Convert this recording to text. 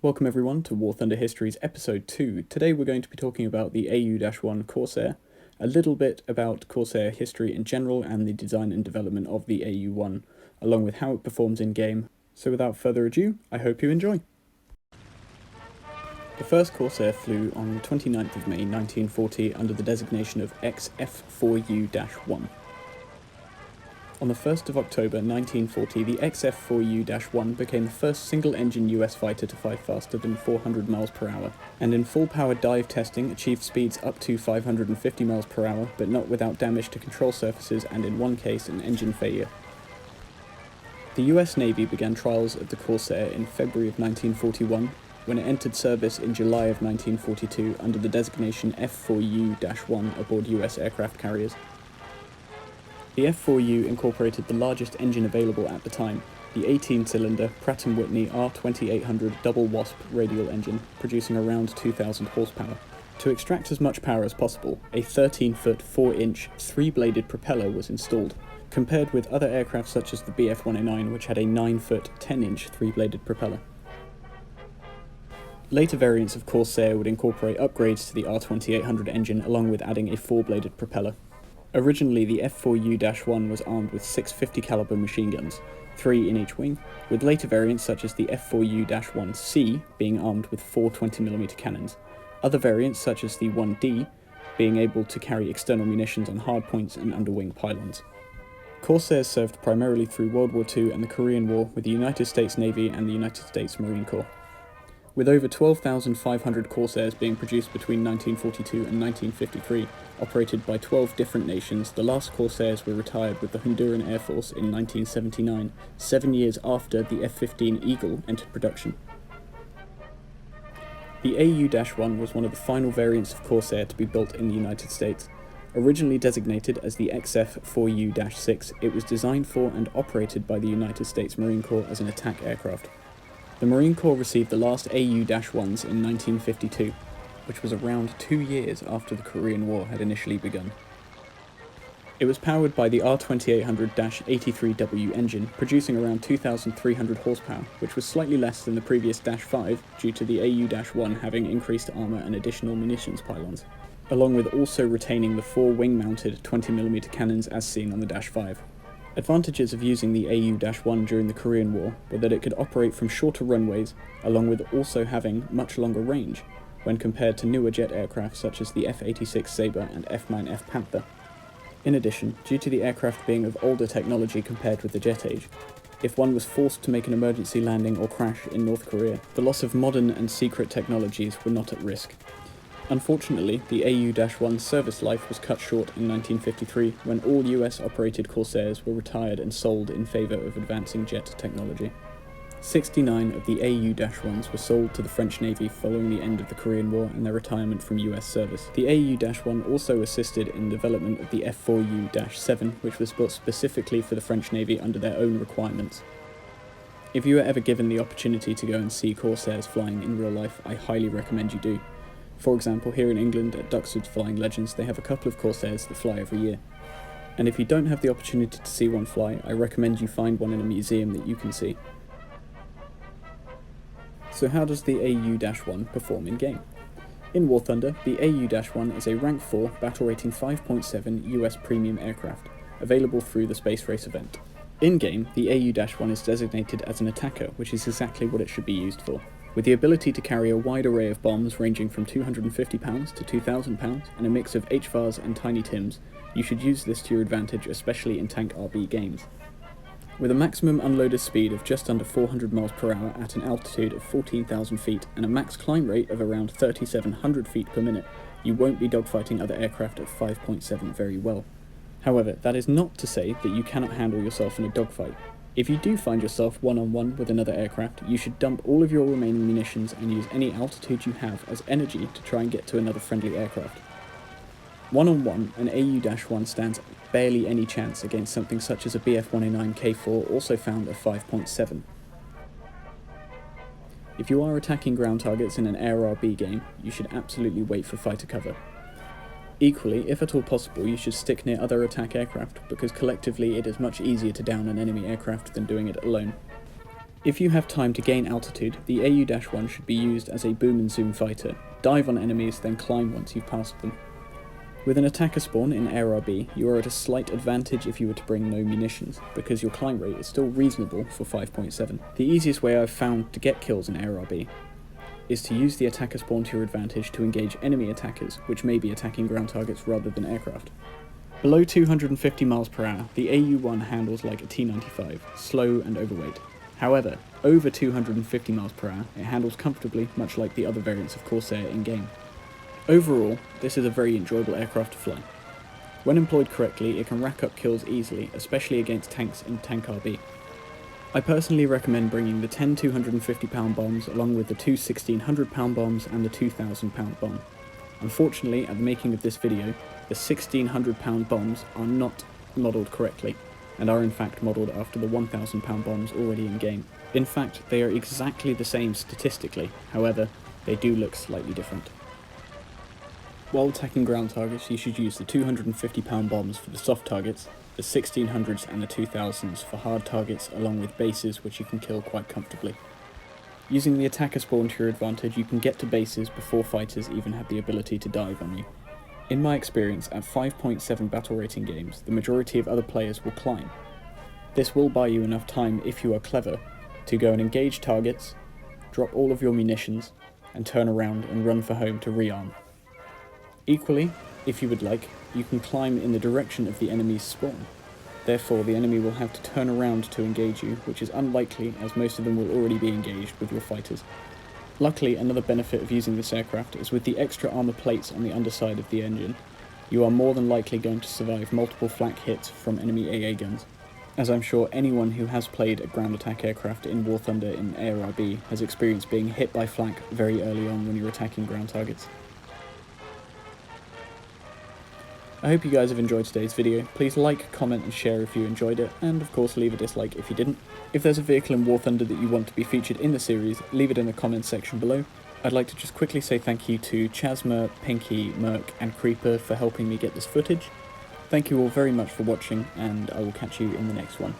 Welcome everyone to WarThunder Histories episode 2. Today we're going to be talking about the AU-1 Corsair, a little bit about Corsair history in general and the design and development of the AU-1, along with how it performs in-game. So without further ado, I hope you enjoy! The first Corsair flew on the 29th of May 1940 under the designation of XF4U-1. On the 1st of October 1940, the XF4U-1 became the first single-engine US fighter to fly faster than 400 miles per hour, and in full-power dive testing achieved speeds up to 550 miles per hour, but not without damage to control surfaces and in one case an engine failure. The US Navy began trials of the Corsair in February of 1941, when it entered service in July of 1942 under the designation F4U-1 aboard US aircraft carriers. The F4U incorporated the largest engine available at the time, the 18-cylinder Pratt & Whitney R2800 double wasp radial engine, producing around 2,000 horsepower. To extract as much power as possible, a 13-foot 4-inch 3-bladed propeller was installed, compared with other aircraft such as the Bf-109, which had a 9-foot 10-inch 3-bladed propeller. Later variants of Corsair would incorporate upgrades to the R2800 engine along with adding a 4-bladed propeller. Originally, the F4U-1 was armed with 650 caliber machine guns, 3 in each wing, with later variants such as the F4U-1C being armed with 4 20mm cannons. Other variants such as the 1D being able to carry external munitions on hardpoints and underwing pylons. Corsairs served primarily through World War II and the Korean War with the United States Navy and the United States Marine Corps. With over 12,500 Corsairs being produced between 1942 and 1953, operated by 12 different nations, the last Corsairs were retired with the Honduran Air Force in 1979, 7 years after the F-15 Eagle entered production. The AU-1 was one of the final variants of Corsair to be built in the United States. Originally designated as the XF4U-6, it was designed for and operated by the United States Marine Corps as an attack aircraft. The Marine Corps received the last AU-1s in 1952, which was around 2 years after the Korean War had initially begun. It was powered by the R2800-83W engine, producing around 2,300 horsepower, which was slightly less than the previous Dash 5 due to the AU-1 having increased armour and additional munitions pylons, along with also retaining the 4 wing-mounted 20mm cannons as seen on the Dash 5. Advantages of using the AU-1 during the Korean War were that it could operate from shorter runways, along with also having much longer range, when compared to newer jet aircraft such as the F-86 Sabre and F-9F Panther. In addition, due to the aircraft being of older technology compared with the jet age, if one was forced to make an emergency landing or crash in North Korea, the loss of modern and secret technologies were not at risk. Unfortunately, the AU-1's service life was cut short in 1953 when all US-operated Corsairs were retired and sold in favour of advancing jet technology. 69 of the AU-1s were sold to the French Navy following the end of the Korean War and their retirement from US service. The AU-1 also assisted in the development of the F4U-7, which was built specifically for the French Navy under their own requirements. If you are ever given the opportunity to go and see Corsairs flying in real life, I highly recommend you do. For example, here in England at Duxford's Flying Legends they have a couple of Corsairs that fly every year. And if you don't have the opportunity to see one fly, I recommend you find one in a museum that you can see. So how does the AU-1 perform in game? In War Thunder, the AU-1 is a Rank 4 battle rating 5.7 US premium aircraft, available through the SpaceRace event. In game, the AU-1 is designated as an attacker, which is exactly what it should be used for. With the ability to carry a wide array of bombs ranging from 250 pounds to 2,000 pounds and a mix of HVARs and Tiny Tims, you should use this to your advantage, especially in tank RB games. With a maximum unloaded speed of just under 400 miles per hour at an altitude of 14,000 feet and a max climb rate of around 3,700 feet per minute, you won't be dogfighting other aircraft at 5.7 very well. However, that is not to say that you cannot handle yourself in a dogfight. If you do find yourself one-on-one with another aircraft, you should dump all of your remaining munitions and use any altitude you have as energy to try and get to another friendly aircraft. One-on-one, an AU-1 stands barely any chance against something such as a Bf-109 K4 also found at 5.7. If you are attacking ground targets in an air RB game, you should absolutely wait for fighter cover. Equally, if at all possible, you should stick near other attack aircraft, because collectively it is much easier to down an enemy aircraft than doing it alone. If you have time to gain altitude, the AU-1 should be used as a boom and zoom fighter. Dive on enemies, then climb once you've passed them. With an attacker spawn in AirRB, you are at a slight advantage if you were to bring no munitions, because your climb rate is still reasonable for 5.7. The easiest way I've found to get kills in AirRB is to use the attacker spawn to your advantage to engage enemy attackers, which may be attacking ground targets rather than aircraft. Below 250 miles per hour, the AU-1 handles like a T-95, slow and overweight. However, over 250 miles per hour, it handles comfortably, much like the other variants of Corsair in-game. Overall, this is a very enjoyable aircraft to fly. When employed correctly, it can rack up kills easily, especially against tanks in Tank RB. I personally recommend bringing the 10 250-pound bombs along with the two 1600-pound bombs and the 2000-pound bomb. Unfortunately, at the making of this video, the 1600-pound bombs are not modelled correctly, and are in fact modelled after the 1000-pound bombs already in game. In fact, they are exactly the same statistically, however, they do look slightly different. While attacking ground targets, you should use the 250-pound bombs for the soft targets, the 1600s and the 2000s for hard targets, along with bases which you can kill quite comfortably. Using the attacker spawn to your advantage, you can get to bases before fighters even have the ability to dive on you. In my experience, at 5.7 battle rating games, the majority of other players will climb. This will buy you enough time, if you are clever, to go and engage targets, drop all of your munitions, and turn around and run for home to rearm. Equally, if you would like, you can climb in the direction of the enemy's spawn. Therefore, the enemy will have to turn around to engage you, which is unlikely as most of them will already be engaged with your fighters. Luckily, another benefit of using this aircraft is with the extra armour plates on the underside of the engine, you are more than likely going to survive multiple flak hits from enemy AA guns, as I'm sure anyone who has played a ground attack aircraft in WarThunder in AirRB has experienced being hit by flak very early on when you're attacking ground targets. I hope you guys have enjoyed today's video. Please like, comment and share if you enjoyed it, and of course leave a dislike if you didn't. If there's a vehicle in WarThunder that you want to be featured in the series, leave it in the comments section below. I'd like to just quickly say thank you to Chasma, Pinky, Merc and Creeper for helping me get this footage. Thank you all very much for watching, and I will catch you in the next one.